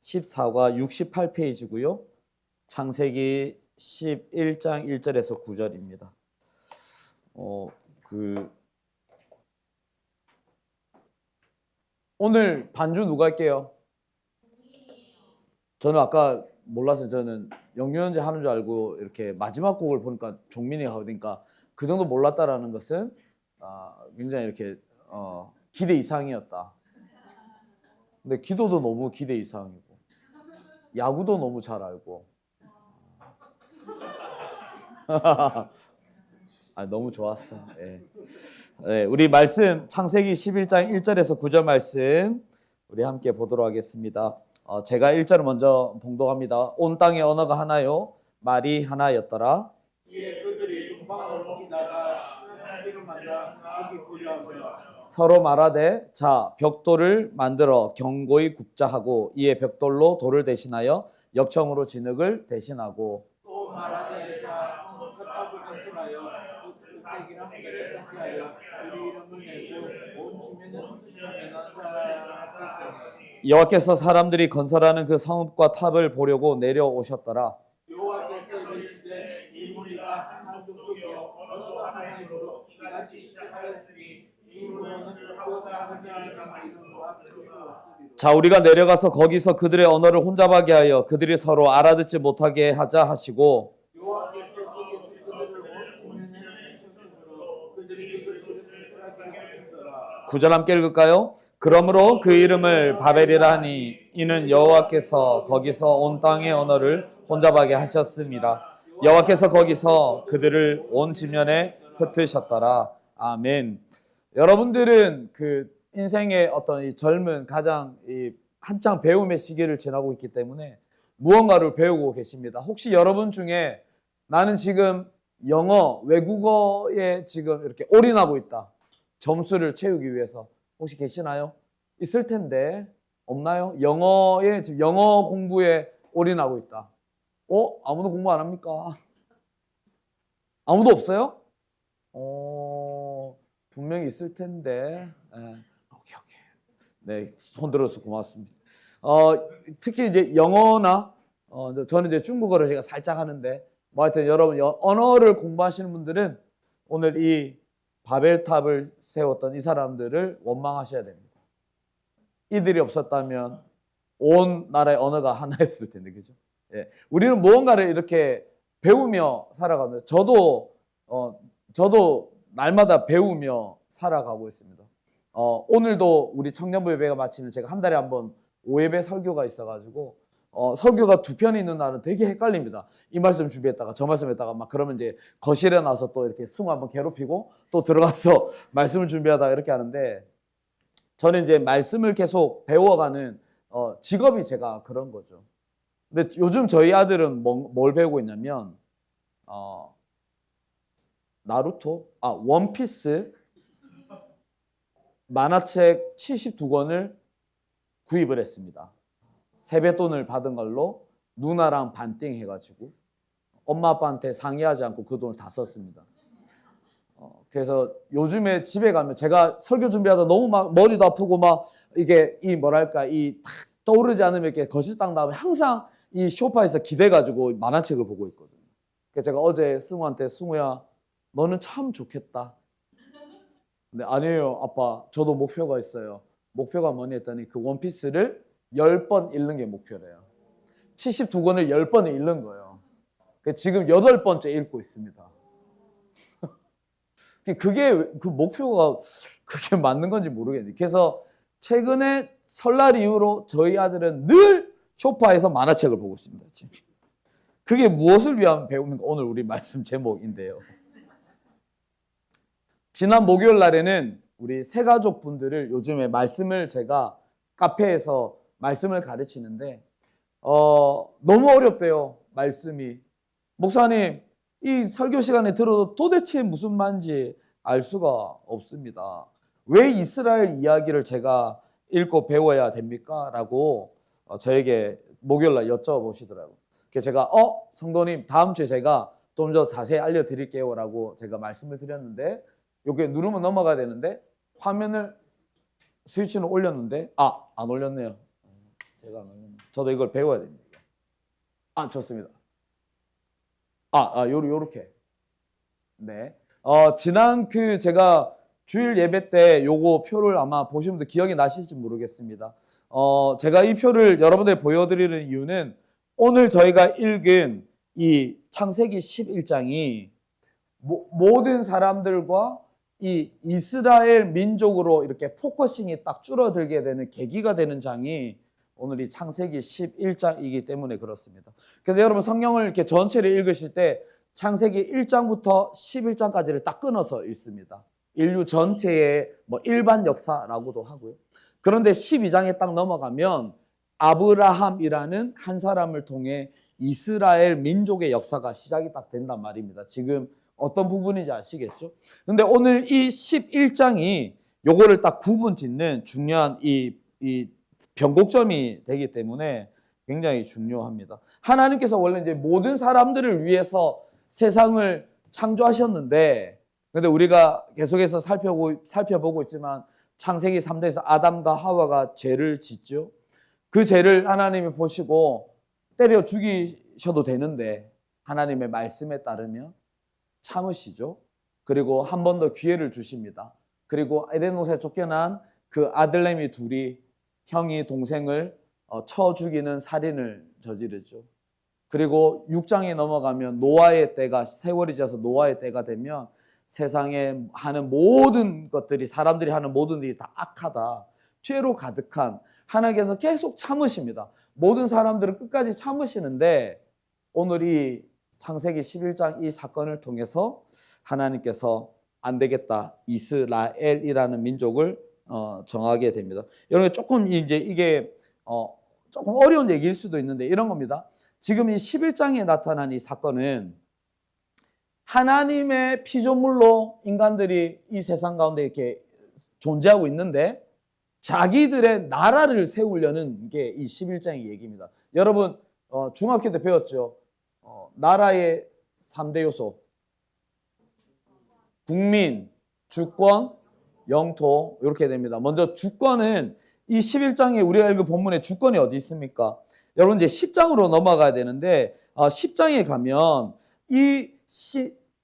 14과 68페이지고요. 창세기 11장 1절에서 9절입니다. 오늘 반주 누가 할게요? 저는 아까 몰라서 저는 영유연제 하는 줄 알고 이렇게 마지막 곡을 보니까 종민이 하니까 그 정도 몰랐다라는 것은 굉장히 이렇게 기대 이상이었다. 근데 기도도 너무 기대 이상이고 야구도 너무 잘 알고 너무 좋았어. 네. 네, 우리 말씀 창세기 11장 1절에서 9절 말씀 우리 함께 보도록 하겠습니다. 제가 1절을 먼저 봉독합니다. 온 땅의 언어가 하나요 말이 하나였더라. 이에 그들이 동방으로 옮기다가 신기를 만나 거기 거주하며 서로 말하되 자 벽돌을 만들어 견고히 굽자 하고 이에 벽돌로 돌을 대신하여 역청으로 진흙을 대신하고 또 말하되 자 성읍탑을 건설하여 흑대기나 하늘을 닿게 하여 우리 이름을 내고 온 주민은 지명하는 자라. 여호와께서 사람들이 건설하는 그 성읍과 탑을 보려고 내려오셨더라. 여호와께서 이르시되 이 무리가 한 족속이요 언어가 하나이므로 이같이 시작하였으니 이 무리는 하고자 하지 않는 이름과 없으리라. 자 우리가 내려가서 거기서 그들의 언어를 혼잡하게 하여 그들이 서로 알아듣지 못하게 하자 하시고 여호와께서 거기서 그들을 온 주민에 내셨으므로 그들이 그것을 건설하기를 주더라. 9절 함께 읽을까요? 그러므로 그 이름을 바벨이라 하니 이는 여호와께서 거기서 온 땅의 언어를 혼잡하게 하셨습니다. 여호와께서 거기서 그들을 온 지면에 흩으셨더라. 아멘. 여러분들은 그 인생의 어떤 이 젊은 가장 이 한창 배움의 시기를 지나고 있기 때문에 무언가를 배우고 계십니다. 혹시 여러분 중에 나는 지금 영어, 외국어에 지금 이렇게 올인하고 있다. 점수를 채우기 위해서 혹시 계시나요? 있을 텐데 없나요? 영어에 지금 영어 공부에 올인하고 있다. 아무도 공부 안 합니까? 아무도 없어요? 분명히 있을 텐데. 오케이. 네, 손 들어서 고맙습니다. 특히 이제 영어나 저는 이제 중국어를 제가 살짝 하는데 뭐 하여튼 여러분 언어를 공부하시는 분들은 오늘 이 바벨탑을 세웠던 이 사람들을 원망하셔야 됩니다. 이들이 없었다면 온 나라의 언어가 하나였을 텐데, 그죠? 예. 우리는 무언가를 이렇게 배우며 살아가는, 저도 날마다 배우며 살아가고 있습니다. 오늘도 우리 청년부 예배가 마치면 제가 한 달에 한 번 오예배 설교가 있어가지고, 설교가 두 편이 있는 날은 되게 헷갈립니다. 이 말씀 준비했다가 저 말씀 했다가 막 그러면 이제 거실에 나와서 또 이렇게 승우 한번 괴롭히고 또 들어가서 말씀을 준비하다가 이렇게 하는데 저는 이제 말씀을 계속 배워가는 직업이 제가 그런 거죠. 근데 요즘 저희 아들은 뭘 배우고 있냐면 나루토? 원피스 만화책 72권을 구입을 했습니다. 세뱃돈을 받은 걸로 누나랑 반띵 해가지고 엄마 아빠한테 상의하지 않고 그 돈을 다 썼습니다. 그래서 요즘에 집에 가면 제가 설교 준비하다 너무 막 머리도 아프고 막 이게 탁 떠오르지 않으면 이렇게 거실 딱 나오면 항상 이 소파에서 기대가지고 만화책을 보고 있거든요. 그래서 제가 어제 승우한테 승우야 너는 참 좋겠다. 근데 아니에요 아빠 저도 목표가 있어요. 목표가 뭐니 했더니 그 원피스를 10번 읽는 게 목표래요. 72권을 10번을 읽는 거예요. 지금 8번째 읽고 있습니다. 그게 그 목표가 그게 맞는 건지 모르겠네요. 그래서 최근에 설날 이후로 저희 아들은 늘 소파에서 만화책을 보고 있습니다. 지금. 그게 무엇을 위한 배움인가 오늘 우리 말씀 제목인데요. 지난 목요일 날에는 우리 새가족 분들을 요즘에 말씀을 제가 카페에서 말씀을 가르치는데 너무 어렵대요. 말씀이. 목사님 이 설교 시간에 들어도 도대체 무슨 말인지 알 수가 없습니다. 왜 이스라엘 이야기를 제가 읽고 배워야 됩니까? 라고 저에게 목요일날 여쭤보시더라고요. 그래서 제가 성도님 다음 주에 제가 좀 더 자세히 알려드릴게요 라고 제가 말씀을 드렸는데 여기 누르면 넘어가야 되는데 화면을 스위치는 올렸는데 안 올렸네요. 저도 이걸 배워야 됩니다. 좋습니다. 요렇게. 네. 지난 제가 주일 예배 때 요거 표를 아마 보신 분들 기억이 나실지 모르겠습니다. 제가 이 표를 여러분들 보여드리는 이유는 오늘 저희가 읽은 이 창세기 11장이 모든 사람들과 이 이스라엘 민족으로 이렇게 포커싱이 딱 줄어들게 되는 계기가 되는 장이 오늘 이 창세기 11장이기 때문에 그렇습니다. 그래서 여러분 성경을 이렇게 전체를 읽으실 때 창세기 1장부터 11장까지를 딱 끊어서 읽습니다. 인류 전체의 일반 역사라고도 하고요. 그런데 12장에 딱 넘어가면 아브라함이라는 한 사람을 통해 이스라엘 민족의 역사가 시작이 딱 된단 말입니다. 지금 어떤 부분인지 아시겠죠? 근데 오늘 이 11장이 요거를 딱 구분 짓는 중요한 이 변곡점이 되기 때문에 굉장히 중요합니다. 하나님께서 원래 이제 모든 사람들을 위해서 세상을 창조하셨는데, 근데 우리가 계속해서 살펴보고 있지만 창세기 3장에서 아담과 하와가 죄를 짓죠. 그 죄를 하나님이 보시고 때려 죽이셔도 되는데 하나님의 말씀에 따르면 참으시죠. 그리고 한 번 더 기회를 주십니다. 그리고 에덴 동산에 쫓겨난 그 아들내미 둘이 형이 동생을 쳐 죽이는 살인을 저지르죠. 그리고 6장에 넘어가면 노아의 때가 세월이 지나서 노아의 때가 되면 세상에 하는 모든 것들이 사람들이 하는 모든 일이 다 악하다. 죄로 가득한 하나님께서 계속 참으십니다. 모든 사람들을 끝까지 참으시는데 오늘 이 창세기 11장 이 사건을 통해서 하나님께서 안 되겠다. 이스라엘이라는 민족을 정하게 됩니다. 여러분 조금 이제 이게 조금 어려운 얘기일 수도 있는데 이런 겁니다. 지금 이 11장에 나타난 이 사건은 하나님의 피조물로 인간들이 이 세상 가운데 이렇게 존재하고 있는데 자기들의 나라를 세우려는 게 이 11장의 얘기입니다. 여러분 중학교 때 배웠죠. 나라의 3대 요소. 국민, 주권, 영토 이렇게 됩니다. 먼저 주권은 이 11장에 우리가 읽은 본문에 주권이 어디 있습니까? 여러분 이제 10장으로 넘어가야 되는데 10장에 가면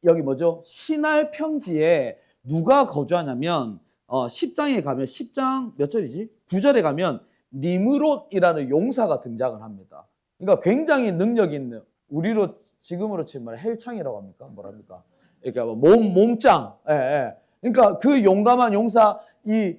여기 뭐죠? 시날 평지에 누가 거주하냐면 10장에 가면 10장 몇 절이지? 9절에 가면 니므롯이라는 용사가 등장을 합니다. 그러니까 굉장히 능력 있는 우리로 지금으로 치면 헬창이라고 합니까? 뭐랍니까? 그러니까 몸짱. 예, 예. 그러니까 그 용감한 용사 이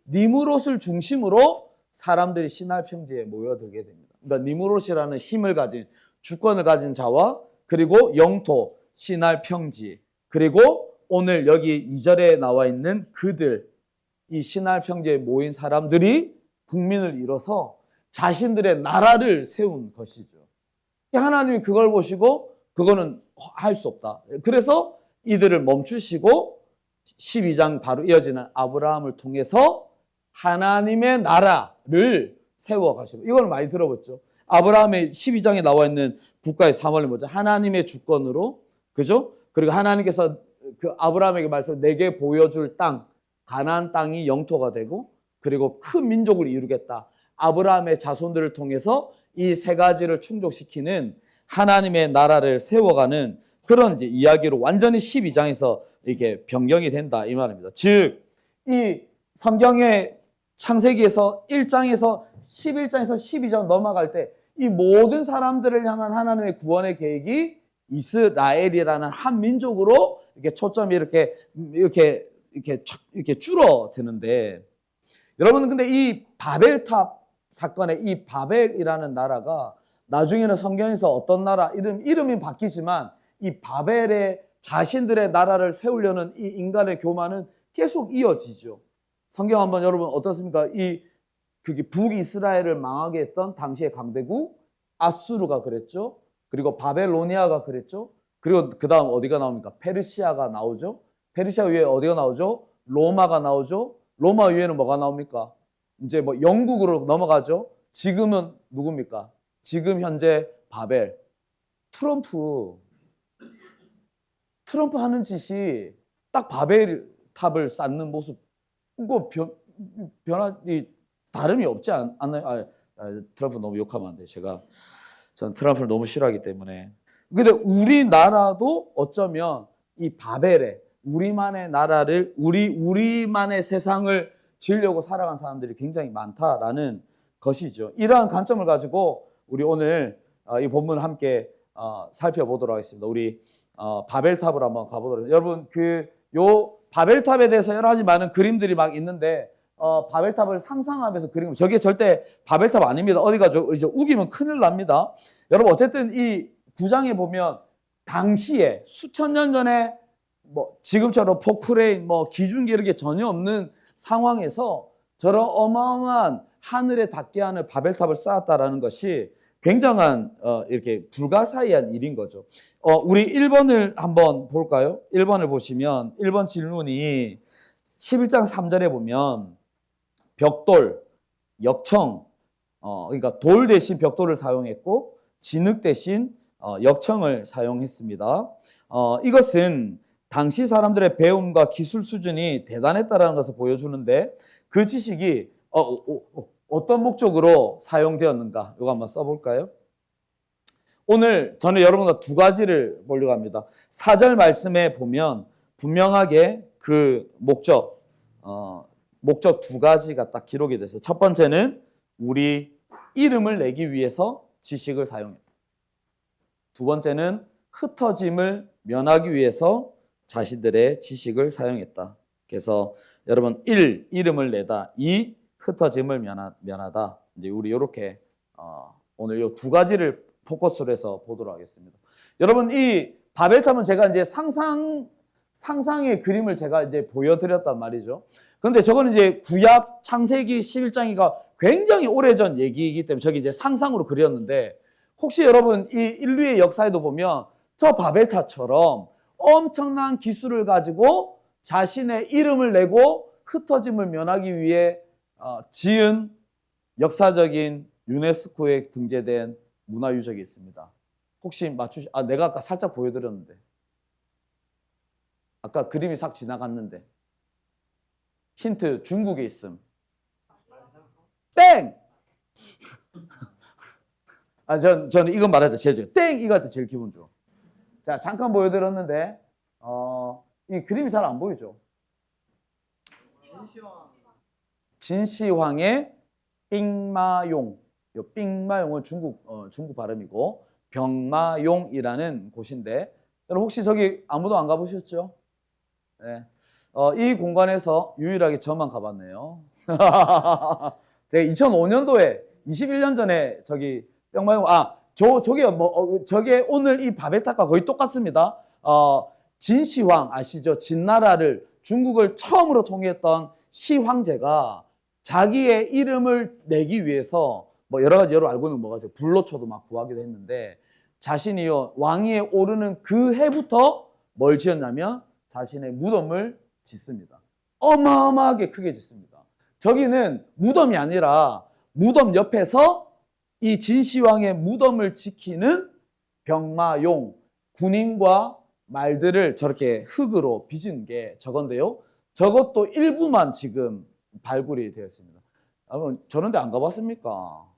니므롯을 중심으로 사람들이 시날 평지에 모여들게 됩니다. 그러니까 니므롯이라는 힘을 가진 주권을 가진 자와 그리고 영토 시날 평지 그리고 오늘 여기 2절에 나와 있는 그들 이 시날 평지에 모인 사람들이 국민을 이뤄서 자신들의 나라를 세운 것이죠. 하나님이 그걸 보시고 그거는 할 수 없다. 그래서 이들을 멈추시고 12장 바로 이어지는 아브라함을 통해서 하나님의 나라를 세워가시고 이걸 많이 들어봤죠. 아브라함의 12장에 나와 있는 국가의 사물이 뭐죠? 하나님의 주권으로 그죠? 그리고 하나님께서 그 아브라함에게 말씀 내게 보여줄 땅 가나안 땅이 영토가 되고 그리고 큰 민족을 이루겠다. 아브라함의 자손들을 통해서 이 세 가지를 충족시키는 하나님의 나라를 세워가는 그런 이제 이야기로 완전히 12장에서 이게 변경이 된다 이 말입니다. 즉, 이 성경의 창세기에서 1장에서 11장에서 12장 넘어갈 때 이 모든 사람들을 향한 하나님의 구원의 계획이 이스라엘이라는 한 민족으로 이렇게 초점이 이렇게 줄어드는데 여러분 근데 이 바벨탑 사건의 이 바벨이라는 나라가 나중에는 성경에서 어떤 나라 이름이 바뀌지만 이 바벨의 자신들의 나라를 세우려는 이 인간의 교만은 계속 이어지죠. 성경 한번 여러분 어떻습니까? 그게 북이스라엘을 망하게 했던 당시의 강대국 아수르가 그랬죠. 그리고 바벨로니아가 그랬죠. 그리고 그 다음 어디가 나옵니까? 페르시아가 나오죠. 페르시아 위에 어디가 나오죠? 로마가 나오죠. 로마 위에는 뭐가 나옵니까? 이제 뭐 영국으로 넘어가죠. 지금은 누굽니까? 지금 현재 바벨. 트럼프 하는 짓이 딱 바벨 탑을 쌓는 모습. 이거 다름이 없지 않나요? 트럼프 너무 욕하면 안 돼. 전 트럼프를 너무 싫어하기 때문에. 근데 우리나라도 어쩌면 이 바벨에 우리만의 나라를 우리만의 세상을 지으려고 살아간 사람들이 굉장히 많다라는 것이죠. 이러한 관점을 가지고 우리 오늘 이 본문을 함께 살펴보도록 하겠습니다. 우리 바벨탑으로 한번 가보도록. 여러분 요 바벨탑에 대해서 여러 가지 많은 그림들이 막 있는데 바벨탑을 상상하면서 그리면 저게 절대 바벨탑 아닙니다. 어디가 이제 우기면 큰일 납니다. 여러분 어쨌든 이 9장에 보면 당시에 수천 년 전에 뭐 지금처럼 포크레인 뭐 기중기 이런 게 전혀 없는 상황에서 저런 어마어마한 하늘에 닿게 하는 바벨탑을 쌓았다라는 것이 굉장한 이렇게 불가사의한 일인 거죠. 우리 1번을 한번 볼까요? 1번을 보시면 1번 질문이 11장 3절에 보면 벽돌, 역청, 그러니까 돌 대신 벽돌을 사용했고 진흙 대신 역청을 사용했습니다. 이것은 당시 사람들의 배움과 기술 수준이 대단했다는 것을 보여주는데 그 지식이 어떤 목적으로 사용되었는가? 이거 한번 써볼까요? 오늘 저는 여러분과 두 가지를 보려고 합니다. 4절 말씀에 보면 분명하게 그 목적 두 가지가 딱 기록이 돼서 첫 번째는 우리 이름을 내기 위해서 지식을 사용했다. 두 번째는 흩어짐을 면하기 위해서 자신들의 지식을 사용했다. 그래서 여러분 1. 이름을 내다 2. 흩어짐을 면하다. 이제 우리 이렇게 오늘 이 두 가지를 포커스로 해서 보도록 하겠습니다. 여러분 이 바벨탑은 제가 이제 상상의 그림을 제가 이제 보여드렸단 말이죠. 그런데 저거는 이제 구약 창세기 11장이가 굉장히 오래전 얘기이기 때문에 저기 이제 상상으로 그렸는데 혹시 여러분 이 인류의 역사에도 보면 저 바벨탑처럼 엄청난 기술을 가지고 자신의 이름을 내고 흩어짐을 면하기 위해 지은 역사적인 유네스코에 등재된 문화유적이 있습니다. 혹시 내가 아까 살짝 보여드렸는데 아까 그림이 싹 지나갔는데 힌트 중국에 있음. 땡! 저는 이건 말할 때 제일 좋아요. 땡! 이거 할 때 제일 기분 좋아. 자, 잠깐 보여드렸는데 이 그림이 잘 안 보이죠? 진시황의 삥마용. 이 삥마용은 중국 발음이고 병마용이라는 곳인데 여러분 혹시 저기 아무도 안 가보셨죠? 네. 이 공간에서 유일하게 저만 가봤네요. 제가 2005년도에 21년 전에 저기 병마용 저게 오늘 이 바벨탑과 거의 똑같습니다. 진시황 아시죠? 진나라를 중국을 처음으로 통일했던 시황제가 자기의 이름을 내기 위해서 뭐 여러 가지 여러분 알고 있는 뭐가 있어요? 불로초도 막 구하기도 했는데 자신이 왕위에 오르는 그 해부터 뭘 지었냐면 자신의 무덤을 짓습니다. 어마어마하게 크게 짓습니다. 저기는 무덤이 아니라 무덤 옆에서 이 진시황의 무덤을 지키는 병마용 군인과 말들을 저렇게 흙으로 빚은 게 저건데요. 저것도 일부만 지금 발굴이 되었습니다. 여러분 저런 데 안 가봤습니까?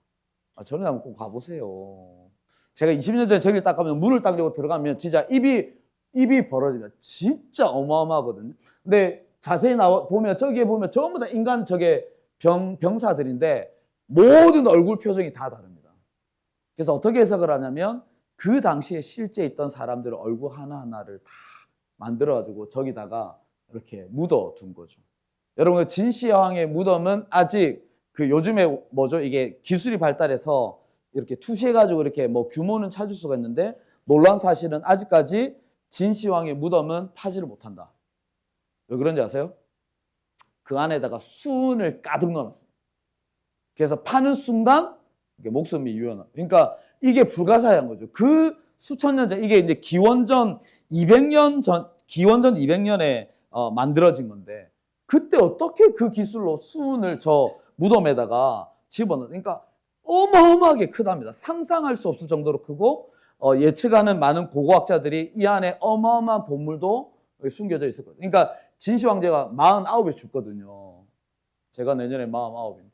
저런 데 한번 꼭 가보세요. 제가 20년 전에 저기를 딱 가면 문을 딱 열고 들어가면 진짜 입이 벌어집니다. 진짜 어마어마하거든요. 근데 자세히 보면 저기에 보면 전부 다 인간 저게 병사들인데 모든 얼굴 표정이 다 다릅니다. 그래서 어떻게 해석을 하냐면 그 당시에 실제 있던 사람들의 얼굴 하나하나를 다 만들어가지고 저기다가 이렇게 묻어둔 거죠. 여러분 진시황의 무덤은 아직 그 요즘에 뭐죠? 이게 기술이 발달해서 이렇게 투시해가지고 이렇게 뭐 규모는 찾을 수가 있는데 놀라운 사실은 아직까지 진시황의 무덤은 파지를 못한다. 왜 그런지 아세요? 그 안에다가 수은을 가득 넣어놨습니다. 그래서 파는 순간 목숨이 유연한. 그러니까 이게 불가사의한 거죠. 그 수천 년 전, 이게 이제 기원전 200년에 만들어진 건데 그때 어떻게 그 기술로 수은을 저 무덤에다가 집어넣어? 그러니까 어마어마하게 크답니다. 상상할 수 없을 정도로 크고 예측하는 많은 고고학자들이 이 안에 어마어마한 보물도 숨겨져 있을 거예요. 그러니까 진시황제가 49에 죽거든요. 제가 내년에 49인데.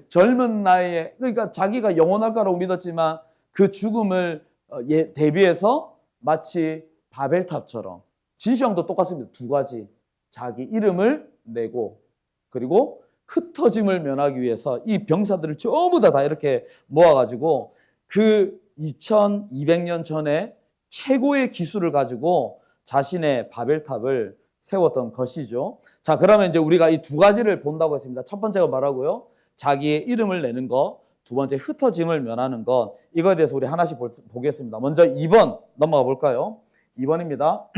젊은 나이에 그러니까 자기가 영원할 거라고 믿었지만 그 죽음을 대비해서 마치 바벨탑처럼 진시황도 똑같습니다. 두 가지. 자기 이름을 내고 그리고 흩어짐을 면하기 위해서 이 병사들을 전부 다 이렇게 모아가지고 그 2200년 전에 최고의 기술을 가지고 자신의 바벨탑을 세웠던 것이죠. 자, 그러면 이제 우리가 이 두 가지를 본다고 했습니다. 첫 번째가 뭐라고요? 자기의 이름을 내는 것. 두 번째 흩어짐을 면하는 것. 이거에 대해서 우리 하나씩 보겠습니다. 먼저 2번 넘어가 볼까요? 2번입니다.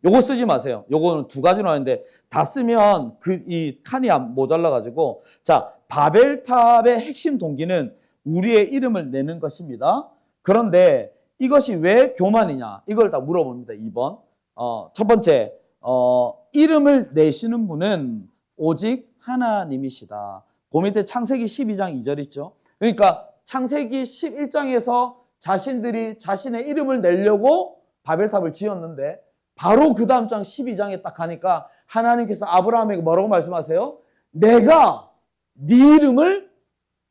요거 쓰지 마세요. 요거는 두 가지로 하는데 다 쓰면 이 칸이 모자라 가지고 자, 바벨탑의 핵심 동기는 우리의 이름을 내는 것입니다. 그런데 이것이 왜 교만이냐? 이걸 다 물어봅니다. 2번. 첫 번째, 이름을 내시는 분은 오직 하나님이시다. 그 밑에 창세기 12장 2절 있죠. 그러니까 창세기 11장에서 자신들이 자신의 이름을 내려고 바벨탑을 지었는데 바로 그 다음 장 12장에 딱 가니까 하나님께서 아브라함에게 뭐라고 말씀하세요? 내가 네 이름을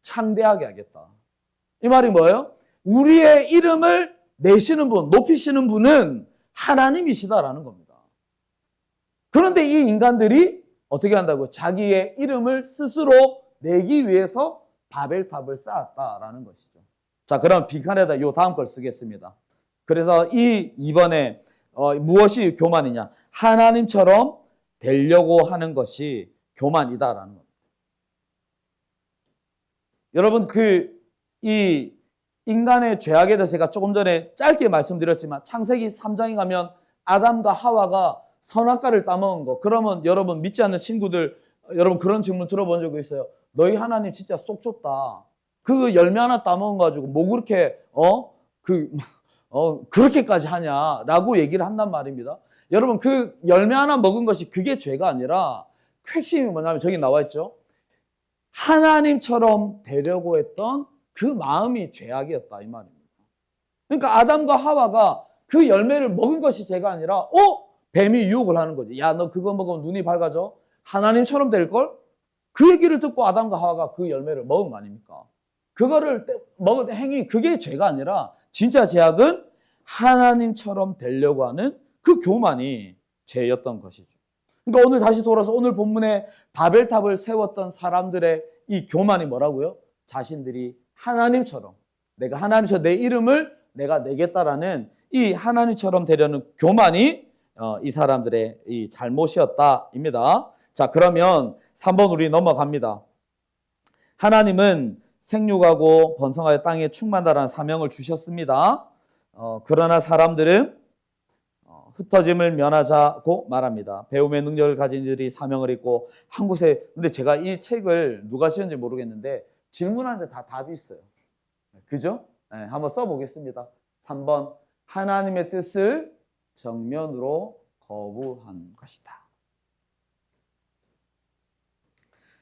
창대하게 하겠다. 이 말이 뭐예요? 우리의 이름을 내시는 분, 높이시는 분은 하나님이시다라는 겁니다. 그런데 이 인간들이 어떻게 한다고? 자기의 이름을 스스로 내기 위해서 바벨탑을 쌓았다라는 것이죠. 자, 그럼 빈칸에다 이 다음 걸 쓰겠습니다. 그래서 이번에 무엇이 교만이냐? 하나님처럼 되려고 하는 것이 교만이다라는 겁니다. 여러분, 이 인간의 죄악에 대해서 제가 조금 전에 짧게 말씀드렸지만 창세기 3장에 가면 아담과 하와가 선악과를 따먹은 거. 그러면 여러분 믿지 않는 친구들, 여러분 그런 질문 들어본 적 있어요? 너희 하나님 진짜 속 좁다. 그 열매 하나 따먹은 거 가지고 뭐 그렇게 그렇게까지 하냐라고 얘기를 한단 말입니다. 여러분 그 열매 하나 먹은 것이 그게 죄가 아니라 핵심이 뭐냐면 저기 나와 있죠. 하나님처럼 되려고 했던 그 마음이 죄악이었다 이 말입니다. 그러니까 아담과 하와가 그 열매를 먹은 것이 죄가 아니라 뱀이 유혹을 하는 거지. 야, 너 그거 먹으면 눈이 밝아져? 하나님처럼 될걸? 그 얘기를 듣고 아담과 하와가 그 열매를 먹은 거 아닙니까? 그거를 먹은 행위 그게 죄가 아니라 진짜 죄악은 하나님처럼 되려고 하는 그 교만이 죄였던 것이죠. 그러니까 오늘 다시 돌아서 오늘 본문에 바벨탑을 세웠던 사람들의 이 교만이 뭐라고요? 자신들이 하나님처럼 내가 하나님처럼 내 이름을 내가 내겠다라는 이 하나님처럼 되려는 교만이 이 사람들의 이 잘못이었다입니다. 자, 그러면 3번 우리 넘어갑니다. 하나님은 생육하고 번성하여 땅에 충만하라는 사명을 주셨습니다. 그러나 사람들은 흩어짐을 면하자고 말합니다. 배움의 능력을 가진 이들이 사명을 잊고 한 곳에 근데 제가 이 책을 누가 지었는지 모르겠는데 질문하는데 다 답이 있어요. 그죠? 네, 한번 써보겠습니다. 3번 하나님의 뜻을 정면으로 거부한 것이다.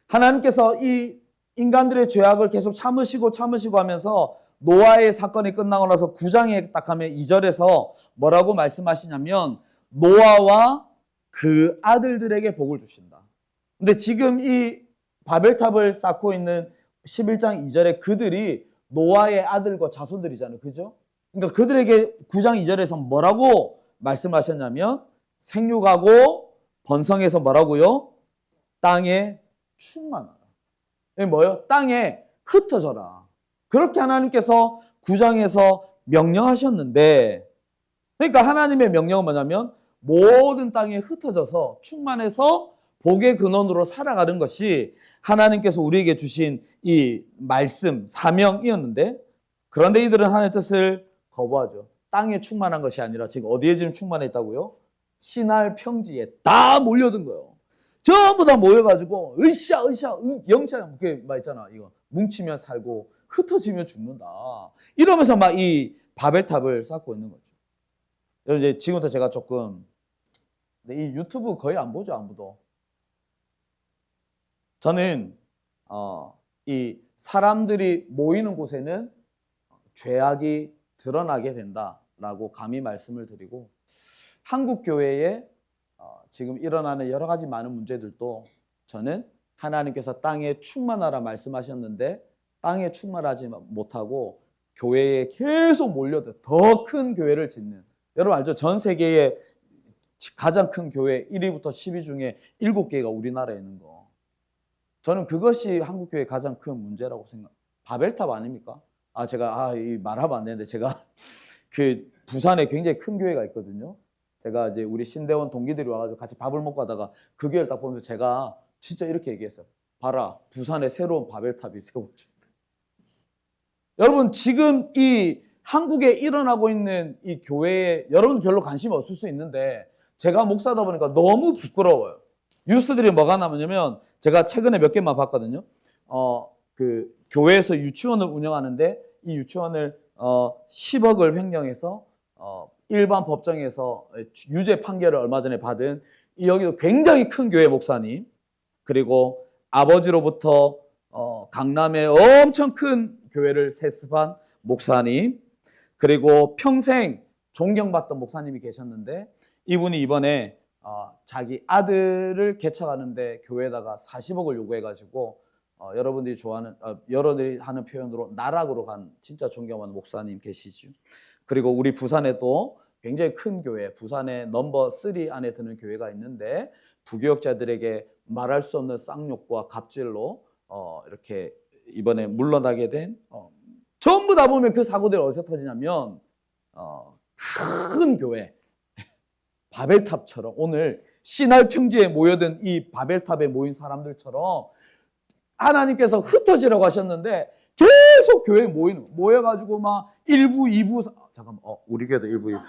하나님께서 이 인간들의 죄악을 계속 참으시고 하면서 노아의 사건이 끝나고 나서 9장에 딱 하면 2절에서 뭐라고 말씀하시냐면 노아와 그 아들들에게 복을 주신다. 근데 지금 이 바벨탑을 쌓고 있는 11장 2절에 그들이 노아의 아들과 자손들이잖아요. 그죠? 그러니까 그들에게 9장 2절에서 뭐라고 말씀하셨냐면 생육하고 번성해서 뭐라고요? 땅에 충만하라. 이게 뭐예요? 땅에 흩어져라. 그렇게 하나님께서 9장에서 명령하셨는데 그러니까 하나님의 명령은 뭐냐면 모든 땅에 흩어져서 충만해서 복의 근원으로 살아가는 것이 하나님께서 우리에게 주신 이 말씀, 사명이었는데 그런데 이들은 하나님의 뜻을 거부하죠. 땅에 충만한 것이 아니라 지금 어디에 지금 충만해 있다고요? 신할 평지에 다 몰려든 거예요. 전부 다 모여가지고 영차 그게 말 있잖아. 이거 뭉치면 살고 흩어지면 죽는다. 이러면서 막 이 바벨탑을 쌓고 있는 거죠. 여러분 이제 지금부터 제가 조금 이 유튜브 거의 안 보죠 아무도. 저는 이 사람들이 모이는 곳에는 죄악이 드러나게 된다라고 감히 말씀을 드리고 한국 교회에 지금 일어나는 여러 가지 많은 문제들도 저는 하나님께서 땅에 충만하라 말씀하셨는데 땅에 충만하지 못하고 교회에 계속 몰려들 더 큰 교회를 짓는, 여러분 알죠? 전 세계에 가장 큰 교회 1위부터 10위 중에 7개가 우리나라에 있는 거. 저는 그것이 한국교회의 가장 큰 문제라고 생각합니다. 바벨탑 아닙니까? 제가 말하면 안 되는데, 제가 그 부산에 굉장히 큰 교회가 있거든요. 제가 이제 우리 신대원 동기들이 와가지고 같이 밥을 먹고 하다가 그 교회를 딱 보면서 제가 진짜 이렇게 얘기했어요. 봐라, 부산에 새로운 바벨탑이 세워져. 여러분, 지금 이 한국에 일어나고 있는 이 교회에 여러분 별로 관심이 없을 수 있는데, 제가 목사다 보니까 너무 부끄러워요. 뉴스들이 뭐가 나오냐면, 제가 최근에 몇 개만 봤거든요. 그 교회에서 유치원을 운영하는데 이 유치원을 10억을 횡령해서 일반 법정에서 유죄 판결을 얼마 전에 받은, 여기도 굉장히 큰 교회 목사님, 그리고 아버지로부터 강남에 엄청 큰 교회를 세습한 목사님, 그리고 평생 존경받던 목사님이 계셨는데, 이분이 이번에 자기 아들을 개척하는데 교회에다가 40억을 요구해가지고 여러분들이 좋아하는, 여러분들이 하는 표현으로 나락으로 간 진짜 존경하는 목사님 계시죠. 그리고 우리 부산에도 굉장히 큰 교회, 부산의 넘버 3 안에 드는 교회가 있는데, 부교역자들에게 말할 수 없는 쌍욕과 갑질로 이렇게 이번에 물러나게 된, 전부 다 보면 그 사고들이 어디서 터지냐면 큰 교회, 바벨탑처럼, 오늘 신할 평지에 모여든 이 바벨탑에 모인 사람들처럼 하나님께서 흩어지라고 하셨는데 계속 교회에 모여가지고 막 1부, 2부, 잠깐만, 우리 교회도 1부, 2부.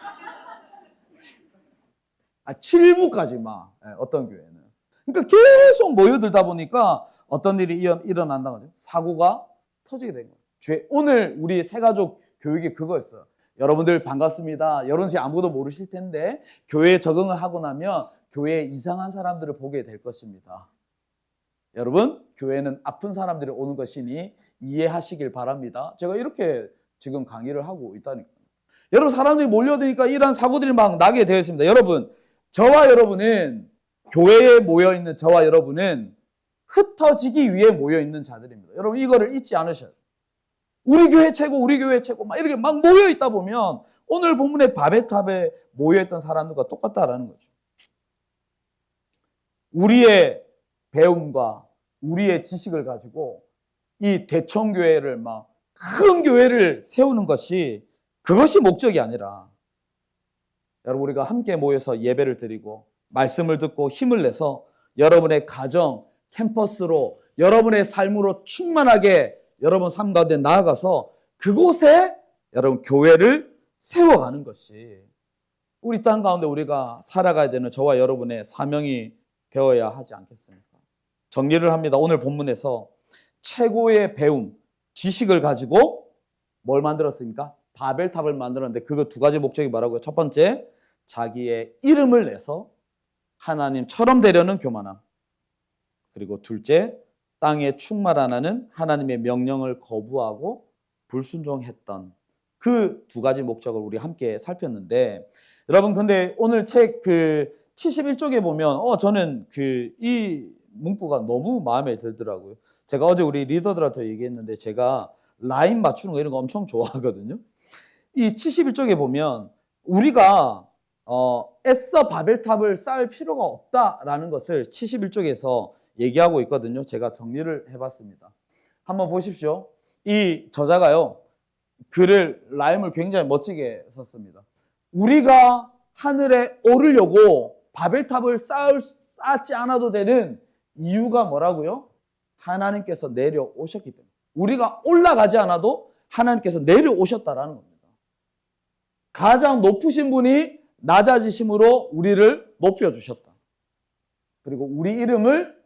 7부까지 막, 어떤 교회는. 그러니까 계속 모여들다 보니까 어떤 일이 일어난다는 거죠. 사고가 터지게 된 거예요. 오늘 우리 새가족 교육이 그거였어요. 여러분들 반갑습니다. 여러분들이 아무도 모르실 텐데 교회에 적응을 하고 나면 교회에 이상한 사람들을 보게 될 것입니다. 여러분, 교회는 아픈 사람들이 오는 것이니 이해하시길 바랍니다. 제가 이렇게 지금 강의를 하고 있다니까요. 여러분, 사람들이 몰려드니까 이런 사고들이 막 나게 되어 있습니다. 여러분, 저와 여러분은, 교회에 모여있는 저와 여러분은 흩어지기 위해 모여있는 자들입니다. 여러분, 이거를 잊지 않으셔야 돼요. 우리 교회 최고, 우리 교회 최고, 막 이렇게 막 모여있다 보면 오늘 본문의 바벨탑에 모여있던 사람들과 똑같다라는 거죠. 우리의 배움과 우리의 지식을 가지고 이 대청교회를 막 큰 교회를 세우는 것이, 그것이 목적이 아니라, 여러분, 우리가 함께 모여서 예배를 드리고 말씀을 듣고 힘을 내서 여러분의 가정, 캠퍼스로, 여러분의 삶으로 충만하게 여러분 삶 가운데 나아가서 그곳에 여러분 교회를 세워가는 것이 우리 땅 가운데 우리가 살아가야 되는 저와 여러분의 사명이 되어야 하지 않겠습니까? 정리를 합니다. 오늘 본문에서 최고의 배움, 지식을 가지고 뭘 만들었습니까? 바벨탑을 만들었는데 그거 두 가지 목적이 뭐라고요? 첫 번째, 자기의 이름을 내서 하나님처럼 되려는 교만함. 그리고 둘째, 땅에 충만하라는 하나님의 명령을 거부하고 불순종했던 그 두 가지 목적을 우리 함께 살폈는데, 여러분, 근데 오늘 책 71쪽에 보면 저는 이 문구가 너무 마음에 들더라고요. 제가 어제 우리 리더들한테 얘기했는데, 제가 라인 맞추는 거 이런 거 엄청 좋아하거든요. 이 71쪽에 보면 우리가 애써 바벨탑을 쌓을 필요가 없다라는 것을 71쪽에서 얘기하고 있거든요. 제가 정리를 해봤습니다. 한번 보십시오. 이 저자가요, 글을, 라임을 굉장히 멋지게 썼습니다. 우리가 하늘에 오르려고 바벨탑을 쌓지 않아도 되는 이유가 뭐라고요? 하나님께서 내려오셨기 때문에. 우리가 올라가지 않아도 하나님께서 내려오셨다라는 겁니다. 가장 높으신 분이 낮아지심으로 우리를 높여주셨다. 그리고 우리 이름을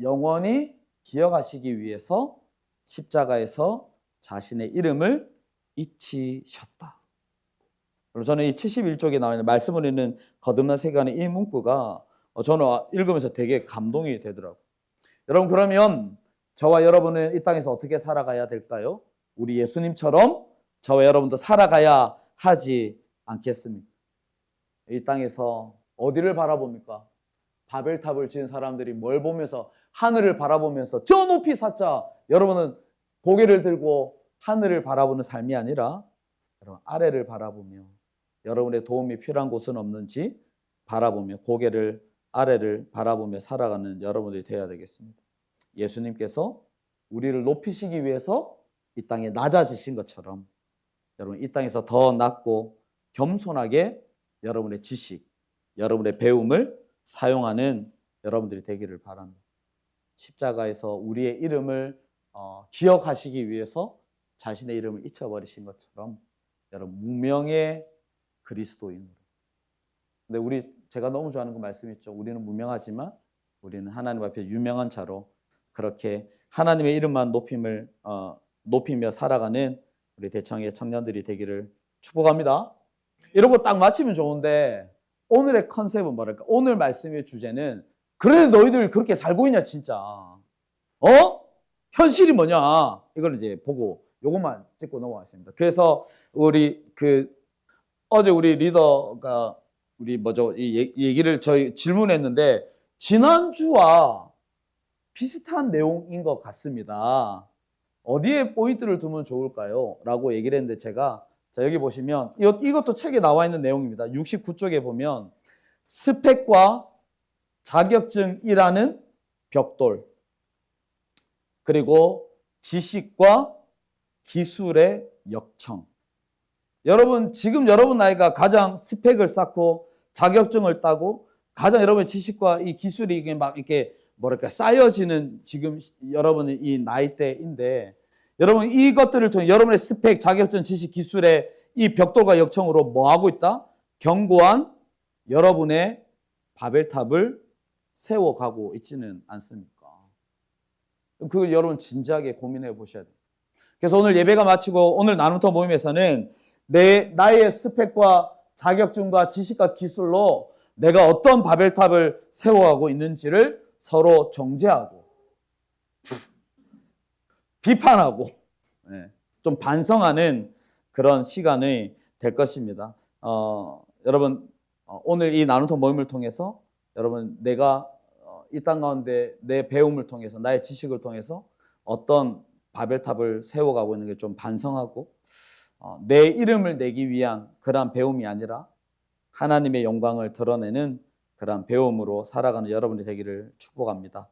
영원히 기억하시기 위해서 십자가에서 자신의 이름을 잊히셨다. 그리고 저는 이 71쪽에 나와 있는 말씀을 읽는 거듭난 세계관의 이 문구가 저는 읽으면서 되게 감동이 되더라고요. 여러분, 그러면 저와 여러분은 이 땅에서 어떻게 살아가야 될까요? 우리 예수님처럼 저와 여러분도 살아가야 하지 않겠습니까? 이 땅에서 어디를 바라봅니까? 바벨탑을 지은 사람들이 뭘 보면서 하늘을 바라보면서 저 높이 샀자 여러분은 고개를 들고 하늘을 바라보는 삶이 아니라 여러분 아래를 바라보며 여러분의 도움이 필요한 곳은 없는지 바라보며 고개를 아래를 바라보며 살아가는 여러분들이 되어야 되겠습니다. 예수님께서 우리를 높이시기 위해서 이 땅에 낮아지신 것처럼 여러분 이 땅에서 더 낮고 겸손하게 여러분의 지식, 여러분의 배움을 사용하는 여러분들이 되기를 바랍니다. 십자가에서 우리의 이름을 기억하시기 위해서 자신의 이름을 잊혀버리신 것처럼 여러분 무명의 그리스도인으로. 근데 제가 너무 좋아하는 그 말씀 있죠. 우리는 무명하지만 우리는 하나님 앞에 유명한 자로 그렇게 하나님의 이름만 높이며 살아가는 우리 대청의 청년들이 되기를 축복합니다. 이런 거 딱 마치면 좋은데 오늘의 컨셉은 뭐랄까? 오늘 말씀의 주제는 그래 너희들 그렇게 살고 있냐 진짜. 현실이 뭐냐? 이걸 이제 보고 요것만 찍고 넘어가겠습니다. 그래서 어제 우리 리더가 이 얘기를 저희 질문했는데 지난주와 비슷한 내용인 것 같습니다. 어디에 포인트를 두면 좋을까요? 라고 얘기를 했는데 자 여기 보시면 이것도 책에 나와 있는 내용입니다. 69쪽에 보면 스펙과 자격증이라는 벽돌 그리고 지식과 기술의 역청. 지금 여러분 나이가 가장 스펙을 쌓고 자격증을 따고 가장 여러분의 지식과 이 기술이 이게 막 이렇게 뭐랄까 쌓여지는 지금 여러분의 이 나이대인데 여러분 이것들을 통해 여러분의 스펙, 자격증, 지식, 기술의 이 벽돌과 역청으로 뭐 하고 있다? 견고한 여러분의 바벨탑을 세워가고 있지는 않습니까? 그거 여러분 진지하게 고민해 보셔야 돼요. 그래서 오늘 예배가 마치고 오늘 나눔터 모임에서는 나의 스펙과 자격증과 지식과 기술로 내가 어떤 바벨탑을 세워가고 있는지를 서로 정죄하고 비판하고 좀 반성하는 그런 시간이 될 것입니다. 여러분 오늘 이 나눔터 모임을 통해서 여러분 내가 이 땅 가운데 내 배움을 통해서 나의 지식을 통해서 어떤 바벨탑을 세워가고 있는 게 좀 반성하고 내 이름을 내기 위한 그러한 배움이 아니라 하나님의 영광을 드러내는 그러한 배움으로 살아가는 여러분이 되기를 축복합니다.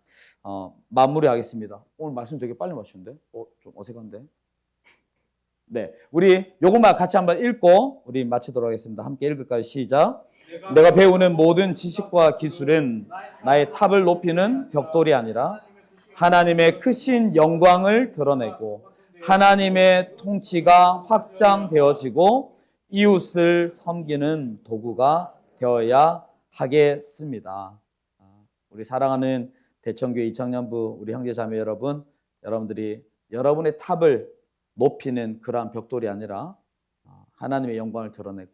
마무리하겠습니다. 오늘 말씀 되게 빨리 마치는데? 좀 어색한데? 네, 우리 요것만 같이 한번 읽고 우리 마치도록 하겠습니다. 함께 읽을까요? 시작. 내가 배우는 모든 지식과 기술은 나의 탑을 높이는 벽돌이 아니라 하나님의 크신 영광을 드러내고 하나님의 통치가 확장되어지고 이웃을 섬기는 도구가 되어야 하겠습니다. 우리 사랑하는 대청교회 이청년부 우리 형제자매 여러분, 여러분들이 여러분의 탑을 높이는 그러한 벽돌이 아니라 하나님의 영광을 드러내고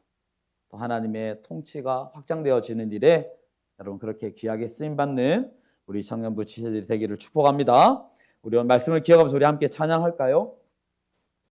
또 하나님의 통치가 확장되어지는 일에 여러분 그렇게 귀하게 쓰임받는 우리 청년부 지체들이 되기를 축복합니다. 우리 오늘 말씀을 기억하면서 우리 함께 찬양할까요?